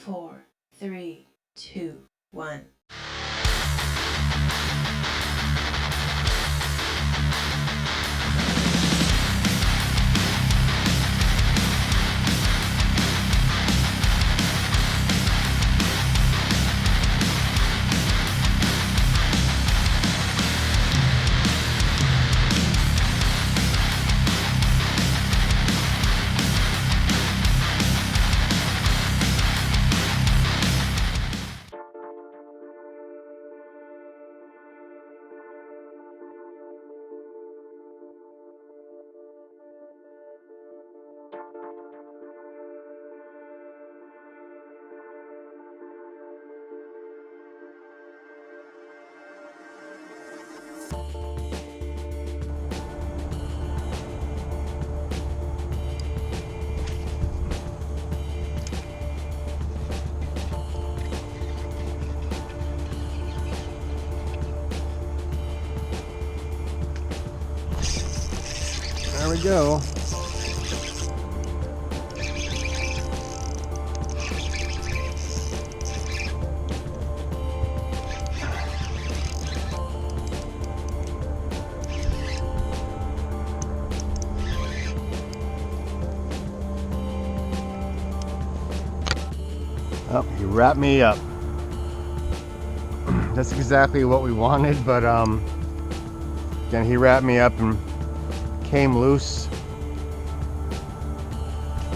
4, 3, 2, 1. There we go. Oh, he wrapped me up. That's exactly what we wanted, but again, he wrapped me up and came loose.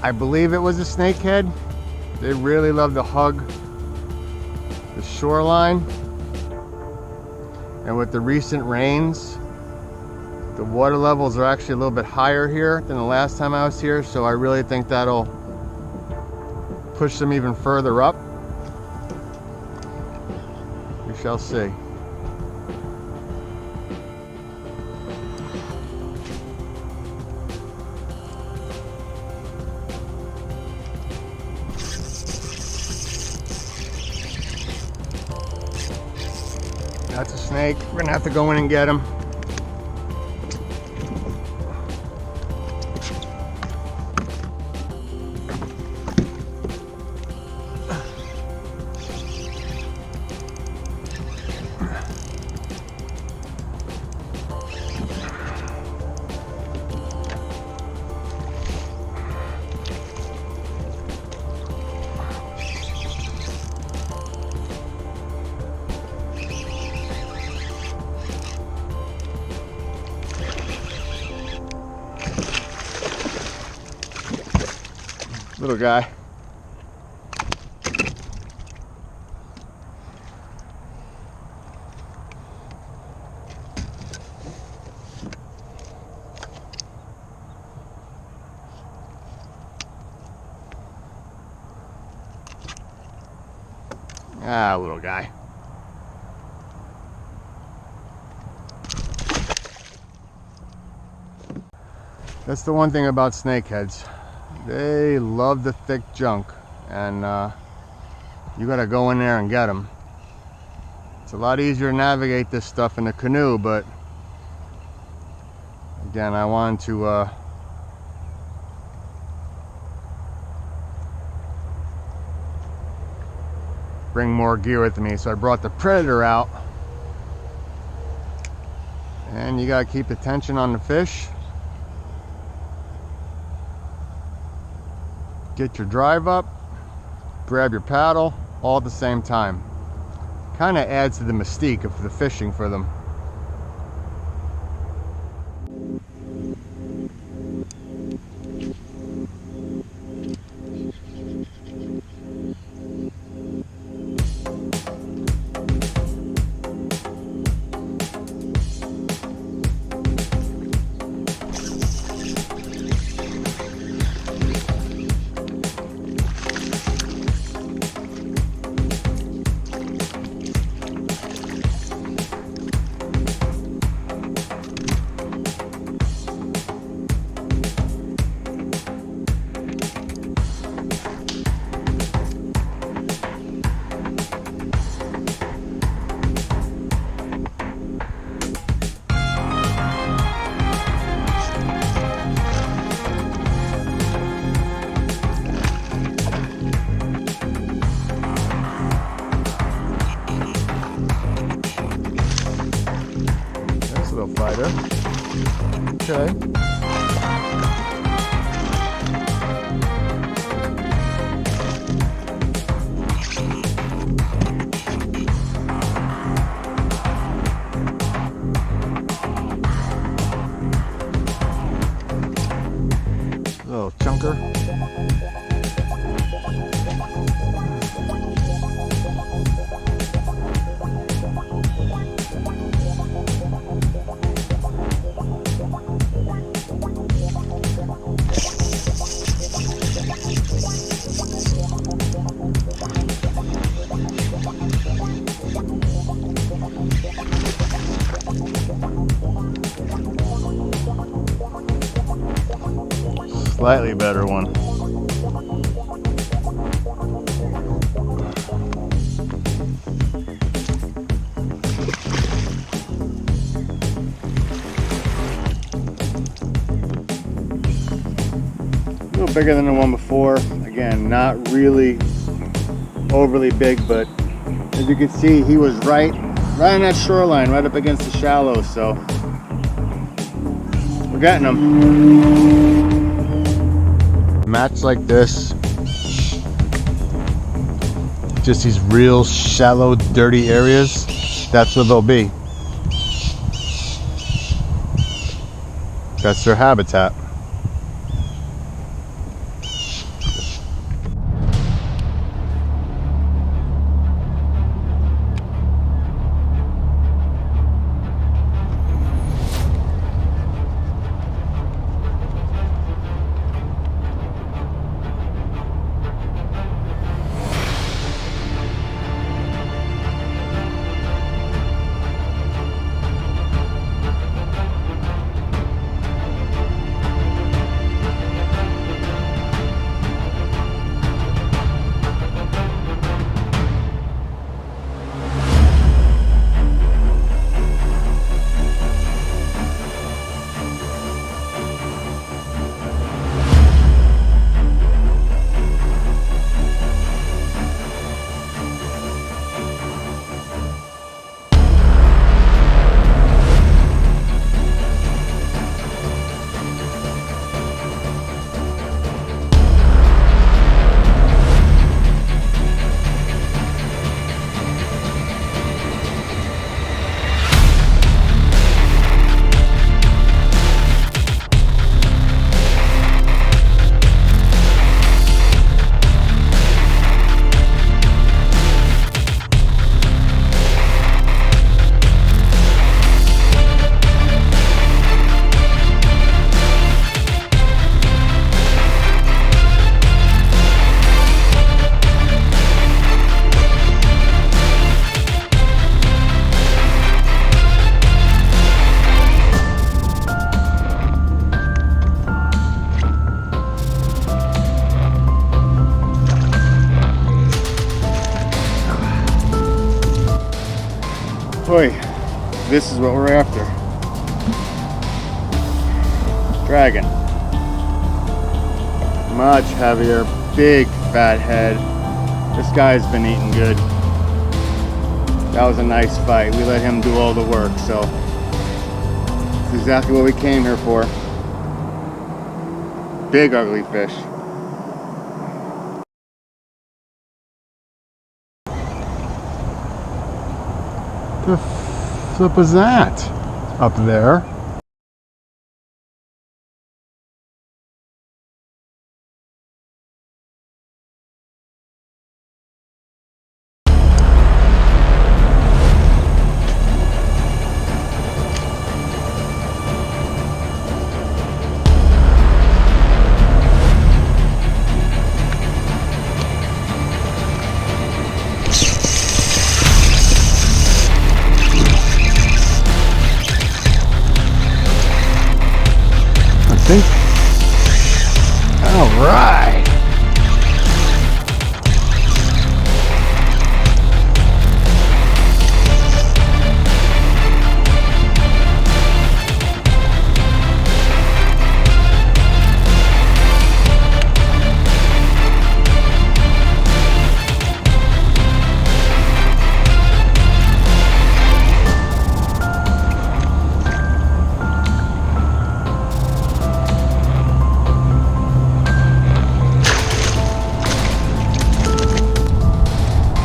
I believe it was a snakehead. They really love to hug the shoreline, and with the recent rains, the water levels are actually a little bit higher here than the last time I was here, so I really think that'll push them even further up. We shall see. That's a snake. We're gonna have to go in and get him. Little guy. Ah, little guy. That's the one thing about snakeheads. They love the thick junk, and you gotta go in there and get them. It's a lot easier to navigate this stuff in a canoe, but again, I wanted to bring more gear with me, so I brought the Predator out. And you gotta keep the tension on the fish. Get your drive up, grab your paddle, all at the same time. Kind of adds to the mystique of the fishing for them. spider. Okay. Little chunker. Slightly better one. A little bigger than the one before. Again, not really overly big, but as you can see, he was right on that shoreline, right up against the shallows, so we're getting them. Match like this, just these real shallow, dirty areas, that's where they'll be. That's their habitat. Boy, this is what we're after. Dragon. Much heavier, big fat head. This guy's been eating good. That was a nice fight. We let him do all the work, so it's exactly what we came here for. Big ugly fish. The flip was that up there?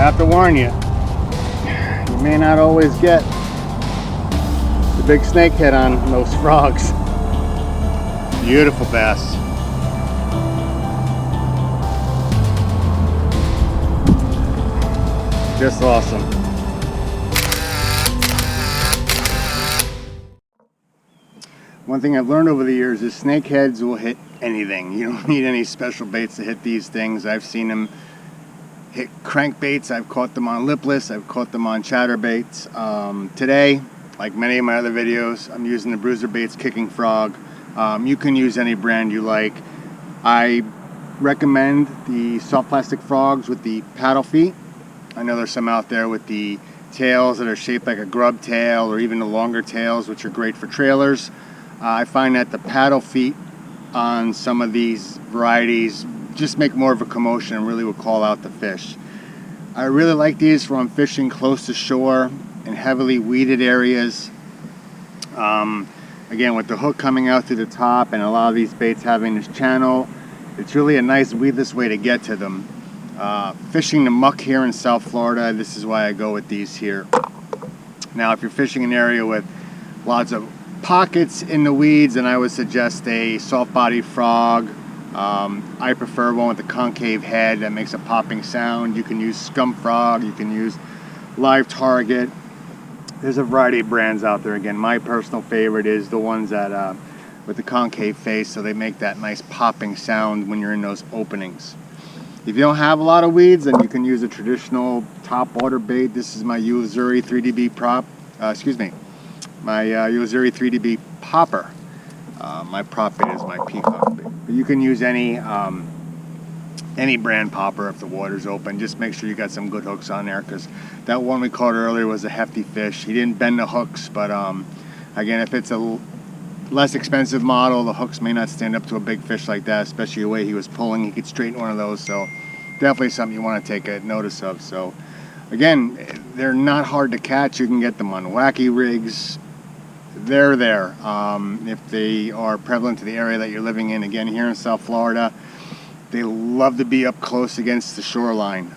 have to warn you, you may not always get the big snakehead on those frogs. Beautiful bass. Just awesome. One thing I've learned over the years is snakeheads will hit anything. You don't need any special baits to hit these things. I've seen them hit crankbaits. I've caught them on lipless. I've caught them on chatterbaits. Today, like many of my other videos, I'm using the Bruiser Baits Kicking Frog. You can use any brand you like. I recommend the soft plastic frogs with the paddle feet. I know there's some out there with the tails that are shaped like a grub tail, or even the longer tails, which are great for trailers. I find that the paddle feet on some of these varieties just make more of a commotion and really will call out the fish. I really like these for when I'm fishing close to shore in heavily weeded areas. Again, with the hook coming out through the top and a lot of these baits having this channel, it's really a nice weedless way to get to them. Fishing the muck here in South Florida, this is why I go with these here. Now, if you're fishing an area with lots of pockets in the weeds, and I would suggest a soft body frog. I prefer one with a concave head that makes a popping sound. You can use scum frog, you can use live target. There's a variety of brands out there. Again, my personal favorite is the ones that with the concave face, so they make that nice popping sound when you're in those openings. If you don't have a lot of weeds, then you can use a traditional top water bait. This is my Uzuri 3DB prop. My Uzuri 3DB popper. My prop bait is my peacock bait. But you can use any brand popper if the water's open. Just make sure you got some good hooks on there, because that one we caught earlier was a hefty fish. He didn't bend the hooks, but again, if it's a less expensive model, the hooks may not stand up to a big fish like that, especially the way he was pulling. He could straighten one of those, so definitely something you want to take a notice of. So again, they're not hard to catch. You can get them on wacky rigs. They're there. If they are prevalent to the area that you're living in, again, here in South Florida, they love to be up close against the shoreline.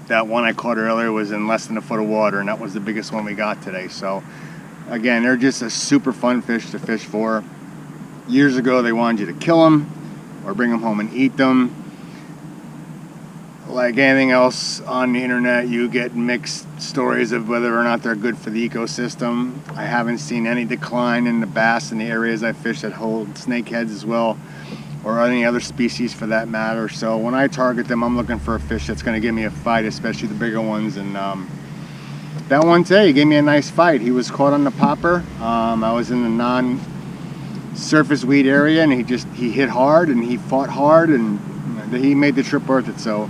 That one I caught earlier was in less than a foot of water, and that was the biggest one we got today. So again, they're just a super fun fish to fish for. Years ago, they wanted you to kill them or bring them home and eat them. Like anything else on the internet, you get mixed stories of whether or not they're good for the ecosystem. I haven't seen any decline in the bass in the areas I fish that hold snakeheads as well, or any other species for that matter. So when I target them, I'm looking for a fish that's going to give me a fight, especially the bigger ones. And that one today, he gave me a nice fight. He was caught on the popper. I was in the non-surface weed area, and he hit hard and he fought hard, and he made the trip worth it. So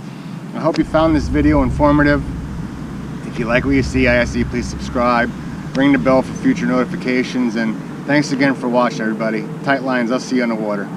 I hope you found this video informative. If you like what you see, I ask you please subscribe, ring the bell for future notifications, and thanks again for watching, everybody. Tight lines, I'll see you on the water.